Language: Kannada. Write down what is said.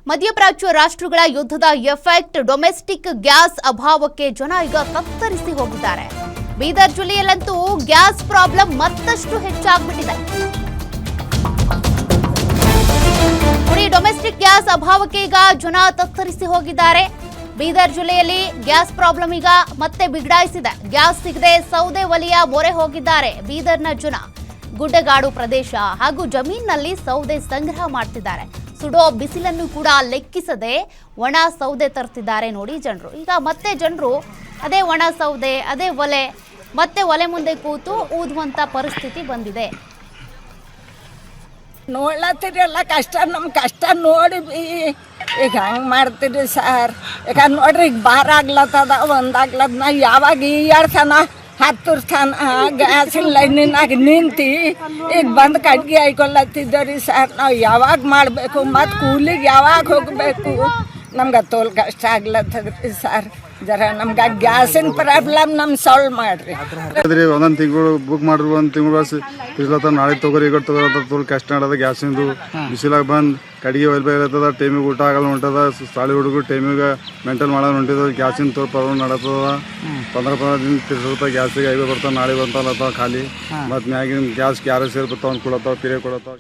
ಮಧ್ಯಪ್ರಾಚ್ಯ ರಾಷ್ಟ್ರಗಳ ಯುದ್ಧದ ಎಫೆಕ್ಟ್ ಡೊಮೆಸ್ಟಿಕ್ ಗ್ಯಾಸ್ ಅಭಾವಕ್ಕೆ ಜನ ಈಗ ತತ್ತರಿಸಿ ಹೋಗಿದ್ದಾರೆ. ಬೀದರ್ ಜಿಲ್ಲೆಯಲ್ಲಂತೂ ಗ್ಯಾಸ್ ಪ್ರಾಬ್ಲಮ್ ಮತ್ತಷ್ಟು ಹೆಚ್ಚಾಗ್ಬಿಟ್ಟಿದೆ. ಡೊಮೆಸ್ಟಿಕ್ ಗ್ಯಾಸ್ ಅಭಾವಕ್ಕೆ ಈಗ ಜನ ತತ್ತರಿಸಿ ಹೋಗಿದ್ದಾರೆ. ಬೀದರ್ ಜಿಲ್ಲೆಯಲ್ಲಿ ಗ್ಯಾಸ್ ಪ್ರಾಬ್ಲಮ್ ಈಗ ಮತ್ತೆ ಬಿಗಡಾಯಿಸಿದೆ. ಗ್ಯಾಸ್ ಸಿಗದೆ ಸೌದೆ ಒಲೆಯ ಮೊರೆ ಹೋಗಿದ್ದಾರೆ ಬೀದರ್ನ ಜನ. ಗುಡ್ಡಗಾಡು ಪ್ರದೇಶ ಹಾಗೂ ಜಮೀನಿನಲ್ಲಿ ಸೌದೆ ಸಂಗ್ರಹ ಮಾಡ್ತಿದ್ದಾರೆ. ಸುಡೋ ಬಿಸಿಲನ್ನು ಕೂಡ ಲೆಕ್ಕಿಸದೆ ಒಣ ಸೌದೆ ತರ್ತಿದ್ದಾರೆ ನೋಡಿ ಜನರು. ಈಗ ಮತ್ತೆ ಜನರು ಅದೇ ಒಣ ಸೌದೆ, ಅದೇ ಒಲೆ, ಮತ್ತೆ ಒಲೆ ಮುಂದೆ ಕೂತು ಊದುವಂತ ಪರಿಸ್ಥಿತಿ ಬಂದಿದೆ. ನೋಡ್ಲತ್ತೀರಲ್ಲ ಕಷ್ಟ, ನಮ್ಮ ಕಷ್ಟ ನೋಡಿ ಈಗ ಹಂಗೆ ಮಾಡ್ತೀರಿ ಸರ್. ಈಗ ನೋಡ್ರಿ ಈಗ ಬಾರ ಆಗ್ಲತ್ತದ, ಒಂದಾಗ್ಲದ. ನಾ ಯಾವಾಗ ಈ 2 ಸಲ 10 ಸ್ಥಾನ ಗ್ಯಾಸಿನ ಲೈನಿನಾಗ ನಿಂತು ಈಗ ಬಂದು ಕಡ್ಗೆ ಹಾಯ್ಕೊಳತ್ತಿದ್ದೀರಿ ಸರ್. ನಾವು ಯಾವಾಗ ಮಾಡಬೇಕು ಮತ್ತು ಕೂಲಿಗೆ ಯಾವಾಗ ಹೋಗಬೇಕು? ನಮ್ಗೆ ತೋಲ್ ಕಷ್ಟ ಆಗ್ಲತ್ತದ್ರಿ ಸರ್. ಜರ ನಮ್ಗೆ ಗ್ಯಾಸಿನ ಪ್ರಾಬ್ಲಮ್ ಸಾಲ್ವ್ ಮಾಡ್ರಿ. ಒಂದೊಂದು ತಿಂಗಳು ಬುಕ್ ಮಾಡ್ರಿ, 1 ತಿಂಗಳು ಇರ್ಲತ್ತ, ನಾಳೆ ತಗೋರಿ ಈಗ ತಗೋತ ತೋಲ್ ಕಷ್ಟ ನಡದ. ಗ್ಯಾಸಿಂದು ಬಿಸಿಲಾಗ ಬಂದು ಕಡಿಗೆ ಒಯ್ಬೇಕಾಗ್ತದ, ಟೈಮಿಗೆ ಊಟ ಆಗಲ್ಲ ಹೊಂಟದ, ಸಾಲಿ ಹುಡುಗರು ಟೈಮಿಗೆ ಮೇಂಟೈನ್ ಮಾಡೋದು ಹೊಂಟಿದ. ಗ್ಯಾಸಿನ ತೋಲ್ ಪ್ರಾಬ್ಲಮ್ ನಡತದ. 15 ದಿನ ತಿರ್ಸುತ್ತ ಗ್ಯಾಸಿಗೆ 5 ಬರ್ತಾವ, ನಾಳೆ ಬಂತಾವ ಖಾಲಿ. ಮತ್ತು ಮ್ಯಾಗಿನ ಗ್ಯಾಸ್ ಕ್ಯಾರ ಸೇರಿ ಬರ್ತಾವ, ಕೊಡತ್ತಾವ, ಪಿರೇ ಕೊಡತ್ತಾವ.